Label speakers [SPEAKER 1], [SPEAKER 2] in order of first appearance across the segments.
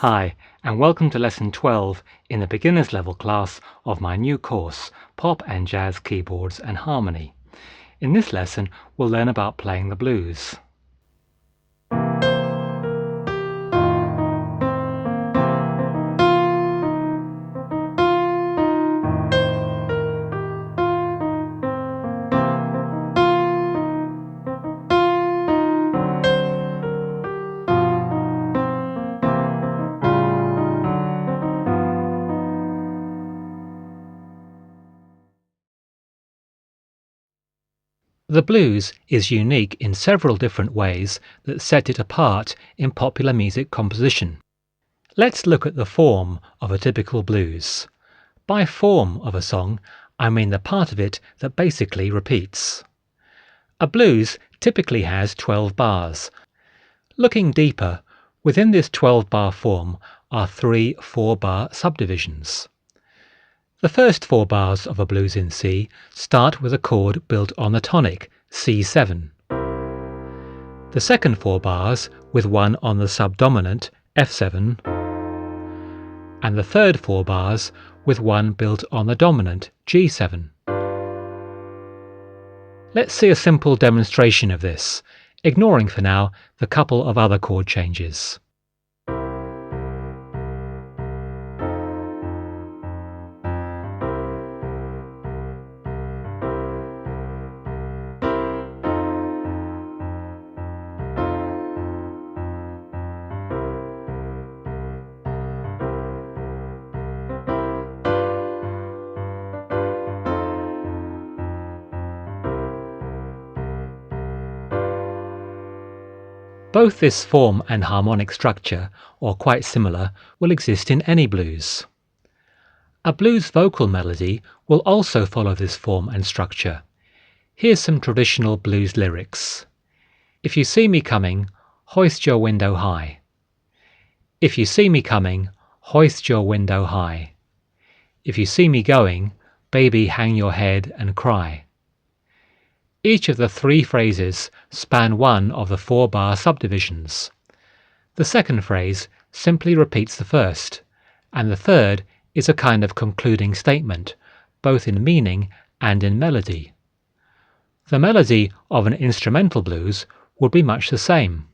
[SPEAKER 1] Hi, and welcome to Lesson 12 in the beginner's level class of my new course, Pop and Jazz Keyboards and Harmony. In this lesson, we'll learn about playing the blues. The blues is unique in several different ways that set it apart in popular music composition. Let's look at the form of a typical blues. By form of a song, I mean the part of it that basically repeats. A blues typically has 12 bars. Looking deeper, within this 12-bar form are three 4-bar subdivisions. The first 4 bars of a blues in C start with a chord built on the tonic, C7. The second 4 bars with one on the subdominant, F7. And the third 4 bars with one built on the dominant, G7. Let's see a simple demonstration of this, ignoring for now the couple of other chord changes. Both this form and harmonic structure, or quite similar, will exist in any blues. A blues vocal melody will also follow this form and structure. Here's some traditional blues lyrics. If you see me coming, hoist your window high. If you see me coming, hoist your window high. If you see me going, baby, hang your head and cry. Each of the 3 phrases span one of the 4-bar subdivisions. The second phrase simply repeats the first, and the third is a kind of concluding statement, both in meaning and in melody. The melody of an instrumental blues would be much the same.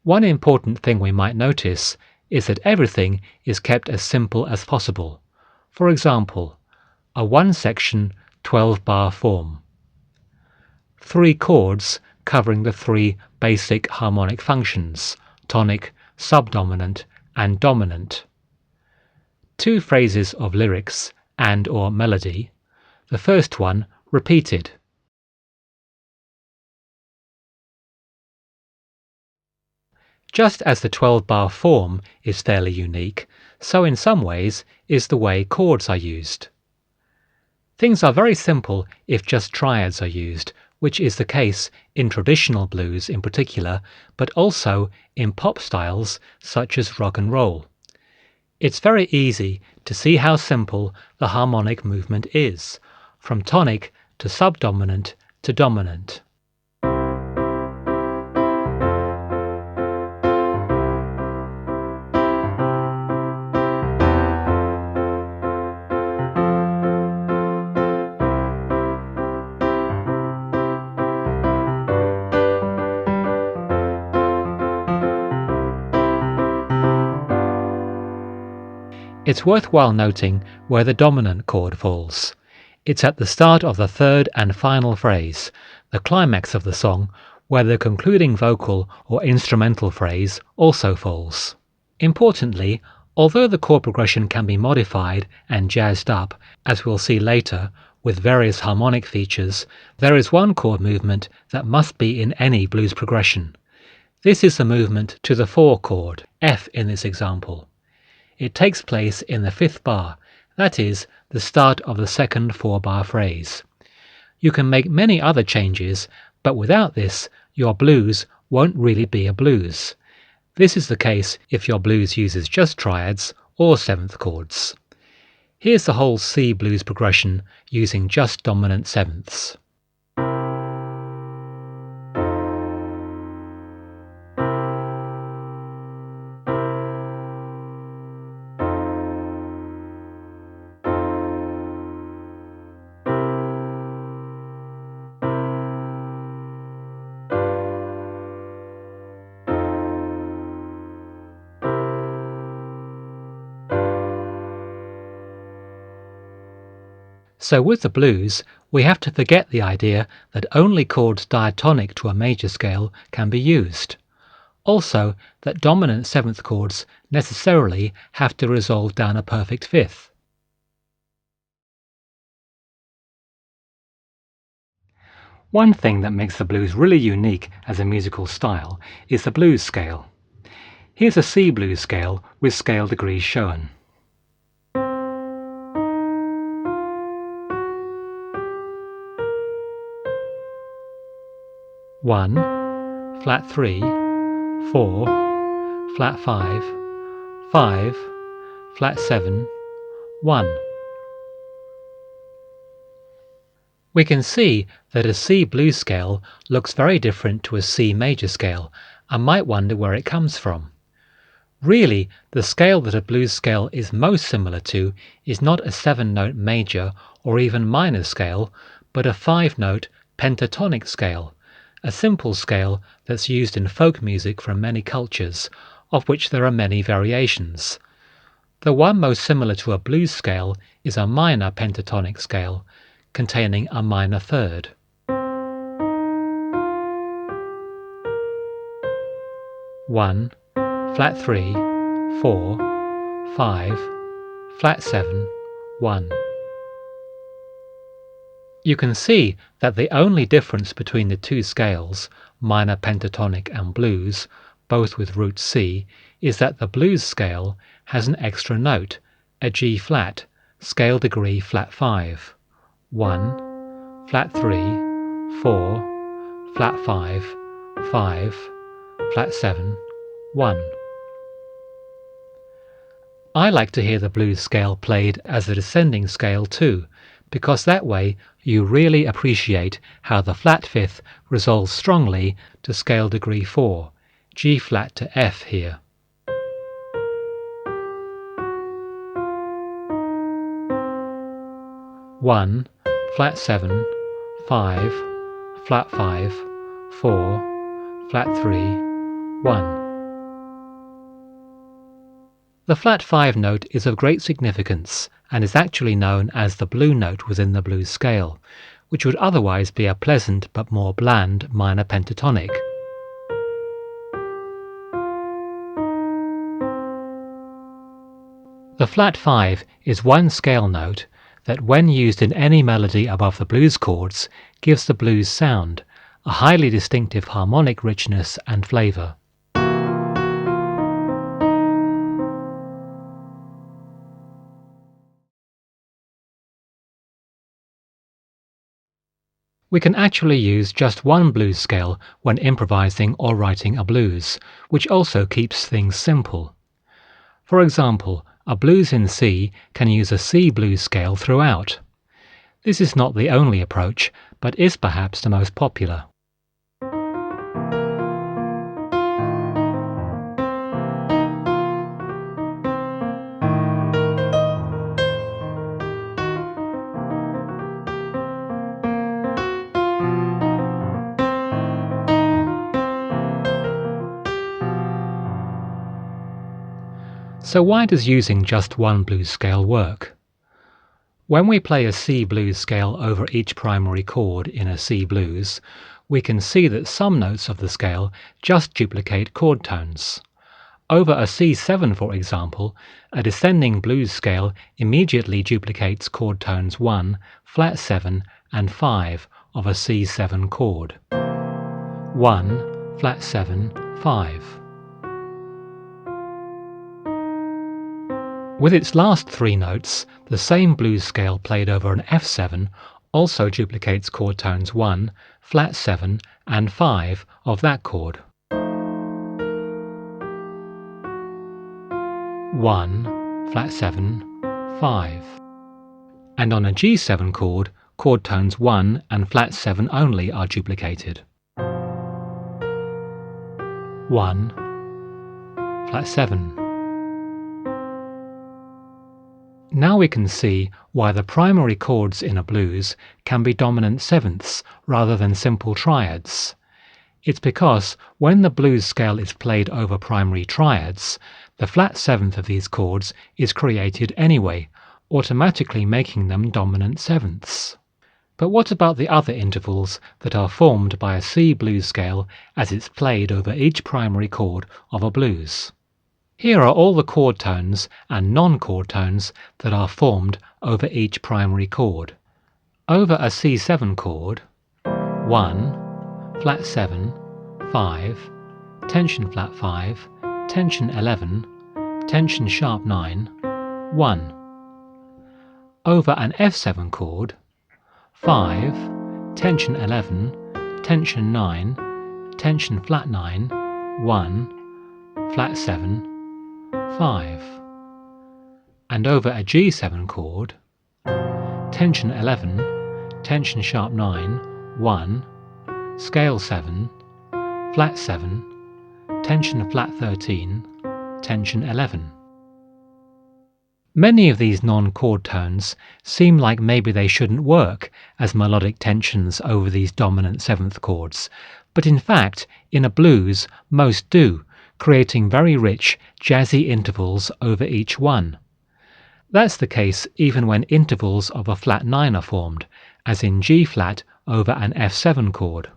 [SPEAKER 1] One important thing we might notice is that everything is kept as simple as possible. For example, a 1-section 12-bar form. 3 chords covering the 3 basic harmonic functions, tonic, subdominant, and dominant. 2 phrases of lyrics and/or melody, the first one repeated. Just as the 12-bar form is fairly unique, so in some ways is the way chords are used. Things are very simple if just triads are used, which is the case in traditional blues in particular, but also in pop styles such as rock and roll. It's very easy to see how simple the harmonic movement is, from tonic to subdominant to dominant. It's worthwhile noting where the dominant chord falls. It's at the start of the third and final phrase, the climax of the song, where the concluding vocal or instrumental phrase also falls. Importantly, although the chord progression can be modified and jazzed up, as we'll see later, with various harmonic features, there is one chord movement that must be in any blues progression. This is the movement to the 4 chord, F in this example. It takes place in the 5th bar, that is, the start of the second 4-bar phrase. You can make many other changes, but without this, your blues won't really be a blues. This is the case if your blues uses just triads or 7th chords. Here's the whole C blues progression using just dominant 7ths. So with the blues, we have to forget the idea that only chords diatonic to a major scale can be used. Also, that dominant seventh chords necessarily have to resolve down a perfect fifth. One thing that makes the blues really unique as a musical style is the blues scale. Here's a C blues scale with scale degrees shown. 1, flat 3, 4, flat 5, 5, flat 7, 1. We can see that a C blues scale looks very different to a C major scale and might wonder where it comes from. Really, the scale that a blues scale is most similar to is not a 7-note major or even minor scale, but a 5-note pentatonic scale, a simple scale that's used in folk music from many cultures, of which there are many variations. The one most similar to a blues scale is a minor pentatonic scale, containing a minor third. One, flat 3, 4, 5, flat 7, 1. You can see that the only difference between the two scales, minor pentatonic and blues, both with root C, is that the blues scale has an extra note, a G flat, scale degree flat 5, 1, flat 3, 4, flat 5, 5, flat 7, 1. I like to hear the blues scale played as a descending scale too, because that way you really appreciate how the flat fifth resolves strongly to scale degree 4, G flat to F here. One, flat 7, 5, flat 5, 4, flat 3, 1. The flat 5 note is of great significance and is actually known as the blue note within the blues scale, which would otherwise be a pleasant but more bland minor pentatonic. The flat 5 is one scale note that, when used in any melody above the blues chords, gives the blues sound, a highly distinctive harmonic richness and flavour. We can actually use just one blues scale when improvising or writing a blues, which also keeps things simple. For example, a blues in C can use a C blues scale throughout. This is not the only approach, but is perhaps the most popular. So why does using just one blues scale work? When we play a C blues scale over each primary chord in a C blues, we can see that some notes of the scale just duplicate chord tones. Over a C7, for example, a descending blues scale immediately duplicates chord tones 1, flat 7 and 5 of a C7 chord. 1, flat 7, 5. With its last three notes, the same blues scale played over an F7 also duplicates chord tones 1, flat 7 and 5 of that chord. 1, flat 7, 5. And on a G7 chord, chord tones 1 and flat 7 only are duplicated. 1, flat 7. Now we can see why the primary chords in a blues can be dominant sevenths rather than simple triads. It's because when the blues scale is played over primary triads, the flat seventh of these chords is created anyway, automatically making them dominant sevenths. But what about the other intervals that are formed by a C blues scale as it's played over each primary chord of a blues? Here are all the chord tones and non-chord tones that are formed over each primary chord. Over a C7 chord, 1, flat 7, 5, tension flat 5, tension 11, tension sharp 9, 1. Over an F7 chord, 5, tension 11, tension 9, tension flat 9, 1, flat 7, 5. And over a G7 chord, tension 11, tension sharp 9, 1, scale 7, flat 7, tension flat 13, tension 11. Many of these non-chord tones seem like maybe they shouldn't work as melodic tensions over these dominant seventh chords, but in fact, in a blues, most do, creating very rich, jazzy intervals over each one. That's the case even when intervals of a flat 9 are formed, as in G-flat over an F7 chord.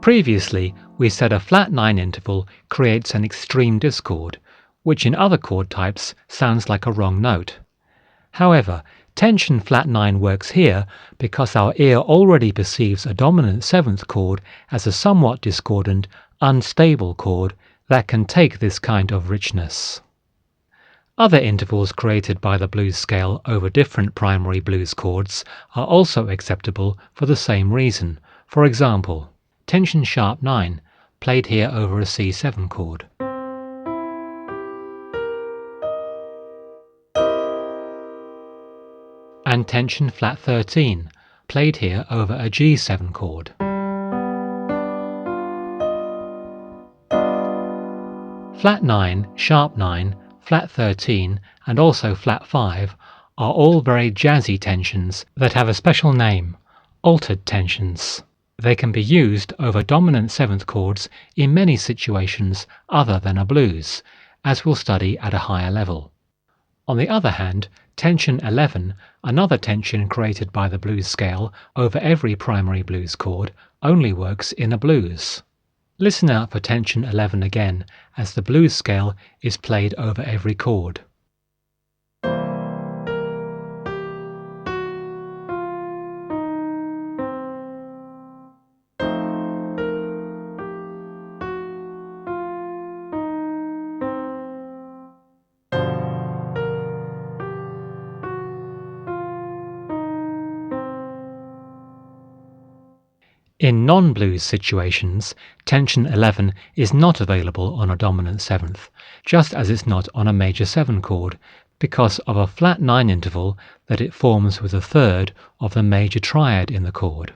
[SPEAKER 1] Previously, we said a flat 9 interval creates an extreme discord, which in other chord types sounds like a wrong note. However, tension flat 9 works here because our ear already perceives a dominant seventh chord as a somewhat discordant, unstable chord that can take this kind of richness. Other intervals created by the blues scale over different primary blues chords are also acceptable for the same reason. For example, tension sharp 9, played here over a C7 chord. And tension flat 13, played here over a G7 chord. Flat 9, sharp 9, flat 13, and also flat 5 are all very jazzy tensions that have a special name, altered tensions. They can be used over dominant seventh chords in many situations other than a blues, as we'll study at a higher level. On the other hand, tension 11, another tension created by the blues scale over every primary blues chord, only works in a blues. Listen out for tension 11 again, as the blues scale is played over every chord. In non-blues situations, tension 11 is not available on a dominant seventh, just as it's not on a major 7 chord, because of a flat 9 interval that it forms with a third of the major triad in the chord.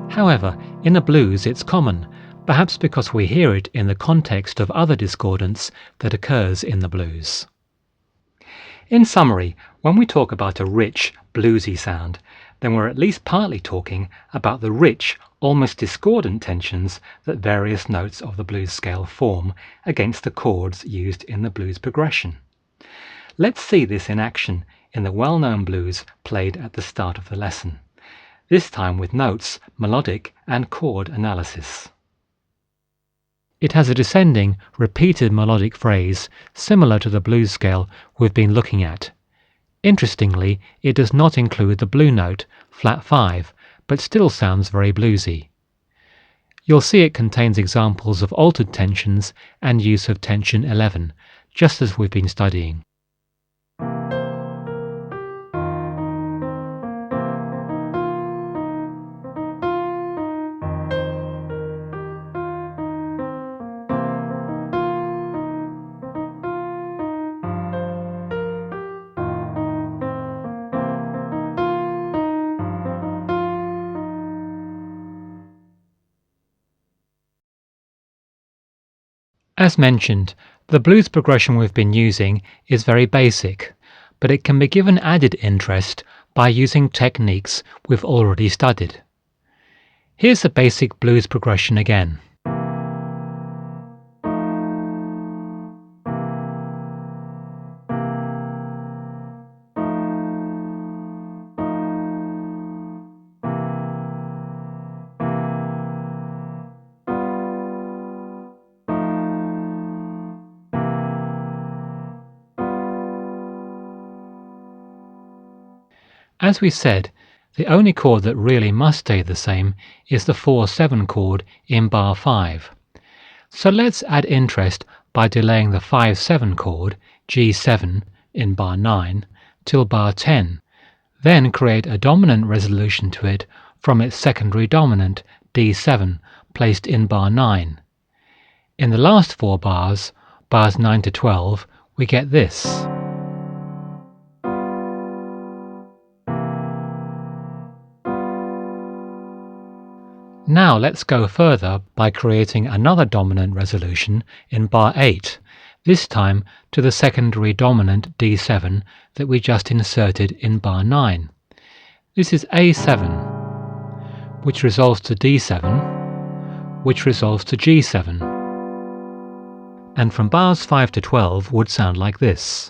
[SPEAKER 1] However, in a blues it's common, perhaps because we hear it in the context of other discordance that occurs in the blues. In summary, when we talk about a rich, bluesy sound, then we're at least partly talking about the rich, almost discordant tensions that various notes of the blues scale form against the chords used in the blues progression. Let's see this in action in the well-known blues played at the start of the lesson, this time with notes, melodic and chord analysis. It has a descending, repeated melodic phrase similar to the blues scale we've been looking at. Interestingly, it does not include the blue note, flat 5, but still sounds very bluesy. You'll see it contains examples of altered tensions and use of tension 11, just as we've been studying. As mentioned, the blues progression we've been using is very basic, but it can be given added interest by using techniques we've already studied. Here's the basic blues progression again. As we said, the only chord that really must stay the same is the 4-7 chord in bar 5. So let's add interest by delaying the 5-7 chord, G7, in bar 9, till bar 10, then create a dominant resolution to it from its secondary dominant, D7, placed in bar 9. In the last 4 bars, bars 9 to 12, we get this. Now let's go further by creating another dominant resolution in bar 8, this time to the secondary dominant D7 that we just inserted in bar 9. This is A7, which resolves to D7, which resolves to G7, and from bars 5 to 12 would sound like this.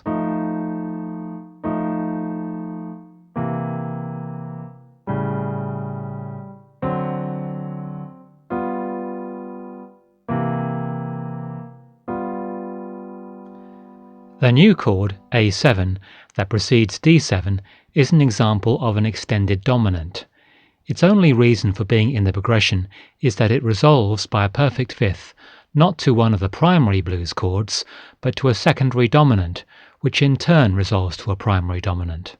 [SPEAKER 1] The new chord, A7, that precedes D7 is an example of an extended dominant. Its only reason for being in the progression is that it resolves by a perfect fifth, not to one of the primary blues chords, but to a secondary dominant, which in turn resolves to a primary dominant.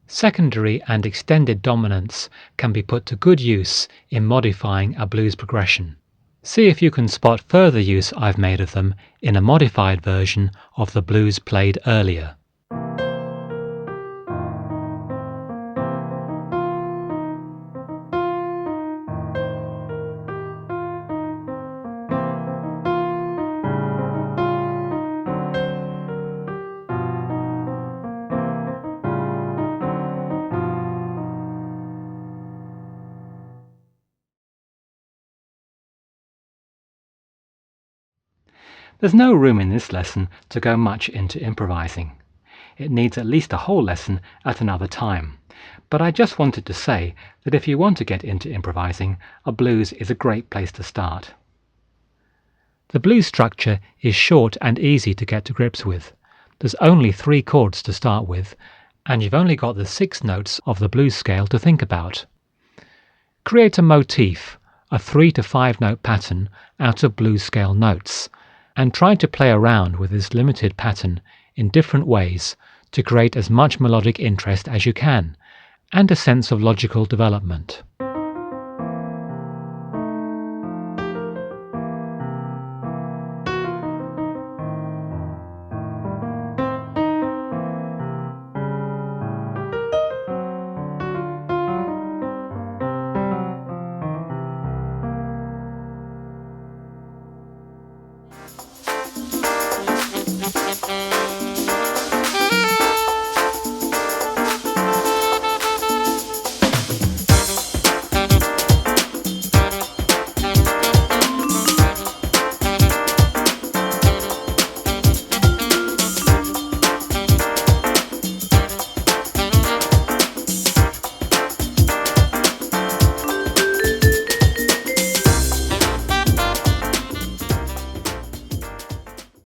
[SPEAKER 1] Secondary and extended dominants can be put to good use in modifying a blues progression. See if you can spot further use I've made of them in a modified version of the blues played earlier. There's no room in this lesson to go much into improvising. It needs at least a whole lesson at another time. But I just wanted to say that if you want to get into improvising, a blues is a great place to start. The blues structure is short and easy to get to grips with. There's only 3 chords to start with, and you've only got the 6 notes of the blues scale to think about. Create a motif, a 3 to 5 note pattern out of blues scale notes, and try to play around with this limited pattern in different ways to create as much melodic interest as you can, and a sense of logical development.